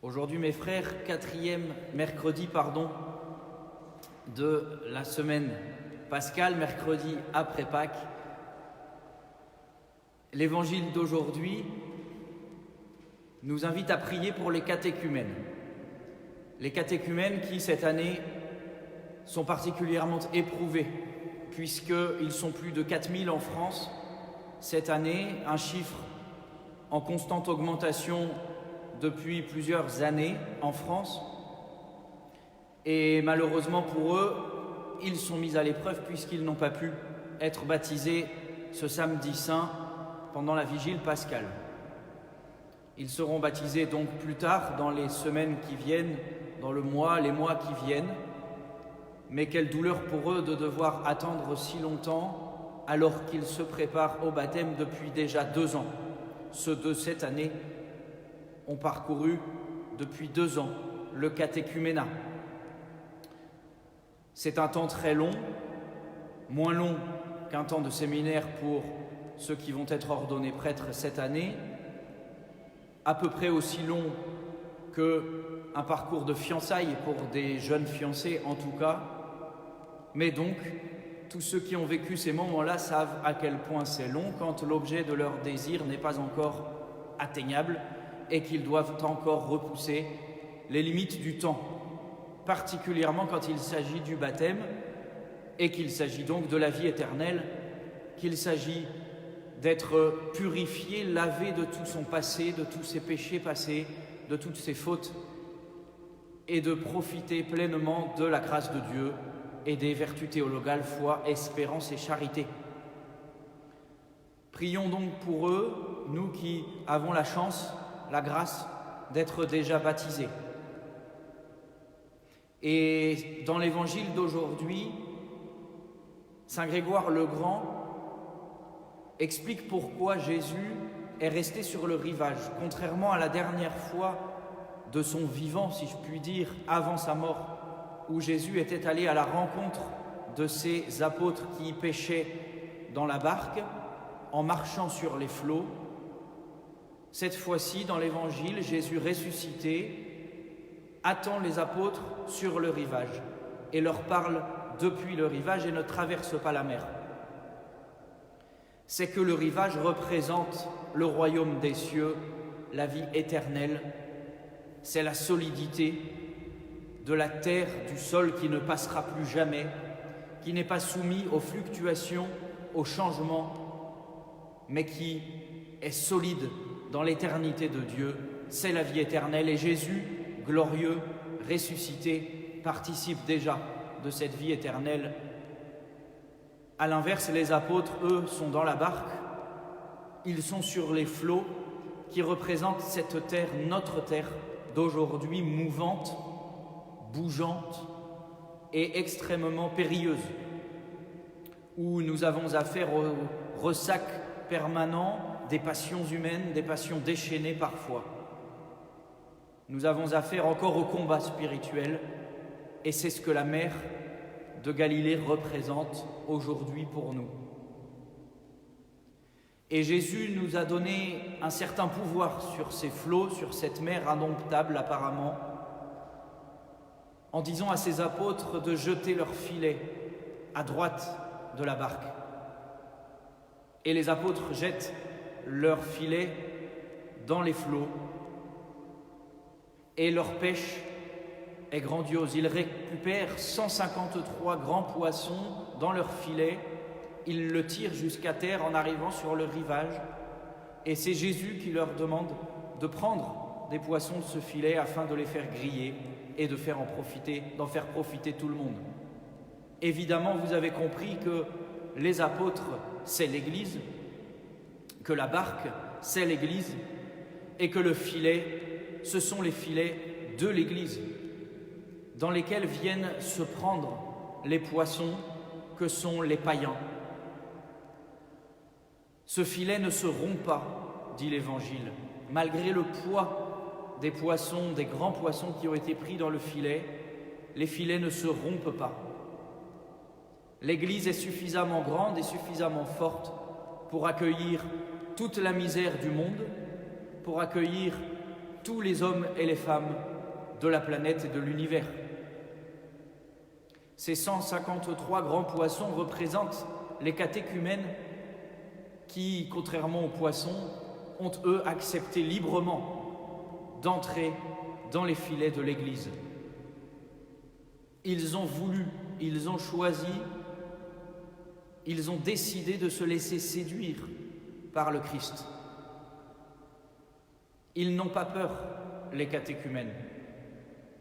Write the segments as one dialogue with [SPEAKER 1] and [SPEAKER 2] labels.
[SPEAKER 1] Aujourd'hui, mes frères, quatrième mercredi, de la semaine pascale, mercredi après Pâques. L'évangile d'aujourd'hui nous invite à prier pour les catéchumènes. Les catéchumènes qui, cette année, sont particulièrement éprouvés, puisqu'ils sont plus de 4000 en France cette année, un chiffre en constante augmentation depuis plusieurs années en France. Et malheureusement pour eux, ils sont mis à l'épreuve puisqu'ils n'ont pas pu être baptisés ce samedi saint pendant la vigile pascale. Ils seront baptisés donc plus tard, dans les semaines qui viennent, dans les mois qui viennent. Mais quelle douleur pour eux de devoir attendre si longtemps alors qu'ils se préparent au baptême depuis déjà 2 ans. Ceux de cette année ont parcouru depuis 2 ans le catéchuménat. C'est un temps très long, moins long qu'un temps de séminaire pour ceux qui vont être ordonnés prêtres cette année, à peu près aussi long qu'un parcours de fiançailles pour des jeunes fiancés en tout cas. Mais donc, tous ceux qui ont vécu ces moments-là savent à quel point c'est long quand l'objet de leur désir n'est pas encore atteignable et qu'ils doivent encore repousser les limites du temps, particulièrement quand il s'agit du baptême et qu'il s'agit donc de la vie éternelle, qu'il s'agit d'être purifié, lavé de tout son passé, de tous ses péchés passés, de toutes ses fautes et de profiter pleinement de la grâce de Dieu et des vertus théologales, foi, espérance et charité. Prions donc pour eux, nous qui avons la chance, la grâce d'être déjà baptisés. Et dans l'évangile d'aujourd'hui, Saint Grégoire le Grand explique pourquoi Jésus est resté sur le rivage, contrairement à la dernière fois de son vivant, si je puis dire, avant sa mort, où Jésus était allé à la rencontre de ses apôtres qui pêchaient dans la barque, en marchant sur les flots. Cette fois-ci, dans l'Évangile, Jésus ressuscité attend les apôtres sur le rivage et leur parle depuis le rivage et ne traverse pas la mer. C'est que le rivage représente le royaume des cieux, la vie éternelle, c'est la solidité de la terre, du sol qui ne passera plus jamais, qui n'est pas soumis aux fluctuations, aux changements, mais qui est solide dans l'éternité de Dieu. C'est la vie éternelle et Jésus, glorieux, ressuscité, participe déjà de cette vie éternelle. À l'inverse, les apôtres, eux, sont dans la barque, ils sont sur les flots qui représentent cette terre, notre terre d'aujourd'hui, mouvante, bougeante et extrêmement périlleuse, où nous avons affaire au ressac permanent des passions humaines, des passions déchaînées parfois. Nous avons affaire encore au combat spirituel, et c'est ce que la mer de Galilée représente aujourd'hui pour nous. Et Jésus nous a donné un certain pouvoir sur ces flots, sur cette mer indomptable apparemment, en disant à ses apôtres de jeter leurs filets à droite de la barque. Et les apôtres jettent leurs filets dans les flots et leur pêche est grandiose. Ils récupèrent 153 grands poissons dans leurs filets, ils le tirent jusqu'à terre en arrivant sur le rivage et c'est Jésus qui leur demande de prendre des poissons de ce filet afin de les faire griller et d'en faire profiter tout le monde. Évidemment, vous avez compris que les apôtres, c'est l'Église, que la barque, c'est l'Église, et que le filet, ce sont les filets de l'Église, dans lesquels viennent se prendre les poissons que sont les païens. Ce filet ne se rompt pas, dit l'Évangile, malgré le poids des poissons, des grands poissons qui ont été pris dans le filet, les filets ne se rompent pas. L'Église est suffisamment grande et suffisamment forte pour accueillir toute la misère du monde, pour accueillir tous les hommes et les femmes de la planète et de l'univers. Ces 153 grands poissons représentent les catéchumènes qui, contrairement aux poissons, ont eux accepté librement d'entrer dans les filets de l'Église. Ils ont voulu, ils ont choisi, ils ont décidé de se laisser séduire par le Christ. Ils n'ont pas peur, les catéchumènes.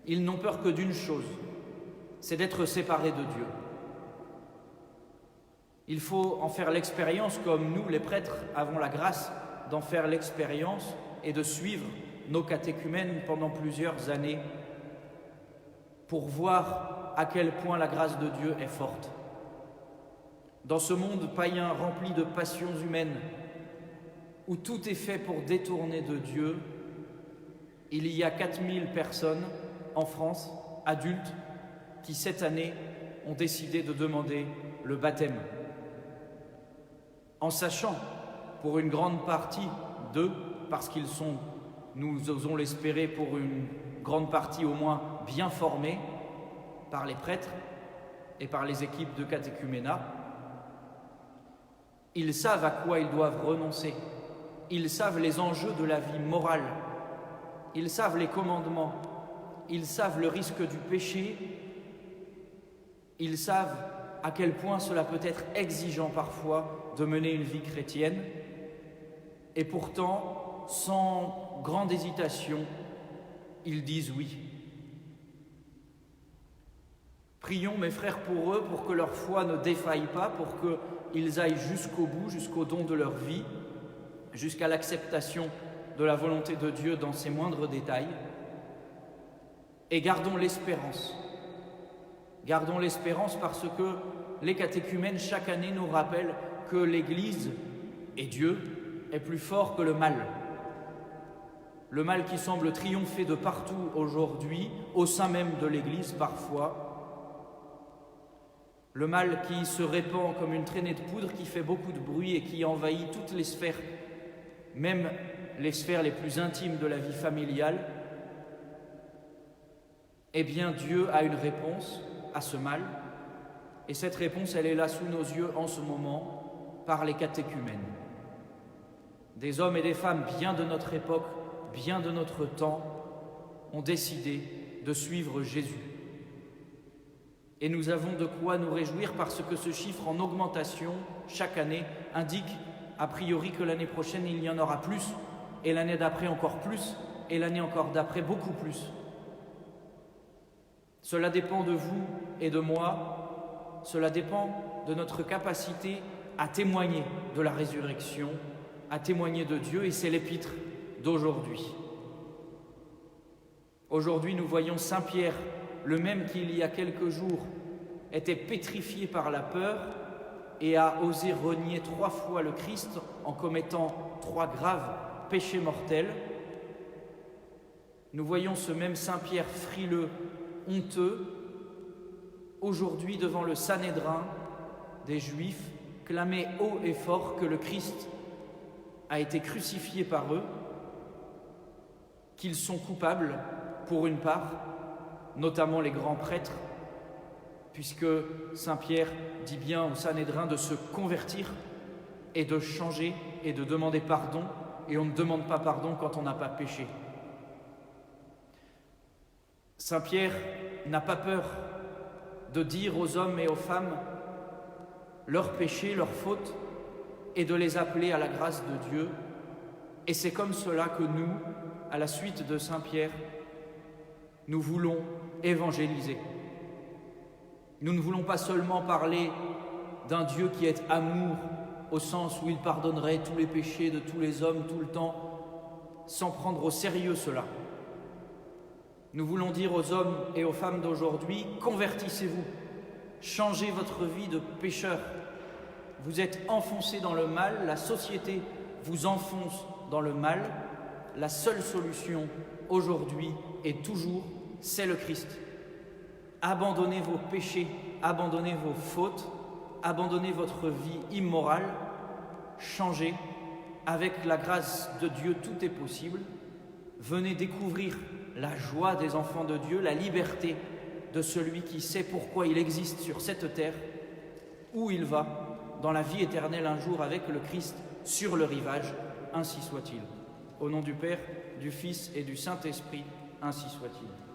[SPEAKER 1] Ils n'ont peur que d'une chose, c'est d'être séparés de Dieu. Il faut en faire l'expérience comme nous, les prêtres, avons la grâce d'en faire l'expérience et de suivre nos catéchumènes pendant plusieurs années pour voir à quel point la grâce de Dieu est forte. Dans ce monde païen rempli de passions humaines, où tout est fait pour détourner de Dieu, il y a 4000 personnes en France, adultes, qui cette année ont décidé de demander le baptême. En sachant, pour une grande partie d'eux, parce qu'ils sont, nous osons l'espérer, pour une grande partie au moins bien formés par les prêtres et par les équipes de catéchuménat, ils savent à quoi ils doivent renoncer. Ils savent les enjeux de la vie morale. Ils savent les commandements. Ils savent le risque du péché. Ils savent à quel point cela peut être exigeant parfois de mener une vie chrétienne. Et pourtant, sans grande hésitation, ils disent oui. Prions, mes frères, pour eux, pour que leur foi ne défaille pas, pour qu'ils aillent jusqu'au bout, jusqu'au don de leur vie, jusqu'à l'acceptation de la volonté de Dieu dans ses moindres détails. Et gardons l'espérance. Gardons l'espérance parce que les catéchumènes, chaque année, nous rappellent que l'Église et Dieu est plus fort que le mal. Le mal qui semble triompher de partout aujourd'hui, au sein même de l'Église parfois. Le mal qui se répand comme une traînée de poudre, qui fait beaucoup de bruit et qui envahit toutes les sphères, même les sphères les plus intimes de la vie familiale. Eh bien, Dieu a une réponse à ce mal, et cette réponse, elle est là sous nos yeux en ce moment, par les catéchumènes. Des hommes et des femmes bien de notre époque, bien de notre temps, ont décidé de suivre Jésus. Et nous avons de quoi nous réjouir parce que ce chiffre en augmentation chaque année indique a priori que l'année prochaine il y en aura plus, et l'année d'après encore plus, et l'année encore d'après beaucoup plus. Cela dépend de vous et de moi, cela dépend de notre capacité à témoigner de la résurrection, à témoigner de Dieu, et c'est l'épître d'aujourd'hui. Aujourd'hui, nous voyons Saint Pierre, le même qui il y a quelques jours était pétrifié par la peur et a osé renier 3 fois le Christ en commettant 3 graves péchés mortels. Nous voyons ce même Saint Pierre frileux, honteux, aujourd'hui devant le Sanhédrin des Juifs, clamer haut et fort que le Christ a été crucifié par eux, qu'ils sont coupables pour une part, notamment les grands prêtres, puisque Saint Pierre dit bien au Sanhédrin de se convertir et de changer et de demander pardon, et on ne demande pas pardon quand on n'a pas péché. Saint Pierre n'a pas peur de dire aux hommes et aux femmes leurs péchés, leurs fautes, et de les appeler à la grâce de Dieu. Et c'est comme cela que nous, à la suite de Saint Pierre, nous voulons évangéliser. Nous ne voulons pas seulement parler d'un Dieu qui est amour, au sens où il pardonnerait tous les péchés de tous les hommes tout le temps, sans prendre au sérieux cela. Nous voulons dire aux hommes et aux femmes d'aujourd'hui, convertissez-vous, changez votre vie de pécheur. Vous êtes enfoncés dans le mal, la société vous enfonce dans le mal. La seule solution aujourd'hui et toujours, c'est le Christ. Abandonnez vos péchés, abandonnez vos fautes, abandonnez votre vie immorale, changez. Avec la grâce de Dieu, tout est possible. Venez découvrir la joie des enfants de Dieu, la liberté de celui qui sait pourquoi il existe sur cette terre, où il va, dans la vie éternelle un jour avec le Christ sur le rivage, ainsi soit-il. Au nom du Père, du Fils et du Saint-Esprit, ainsi soit-il.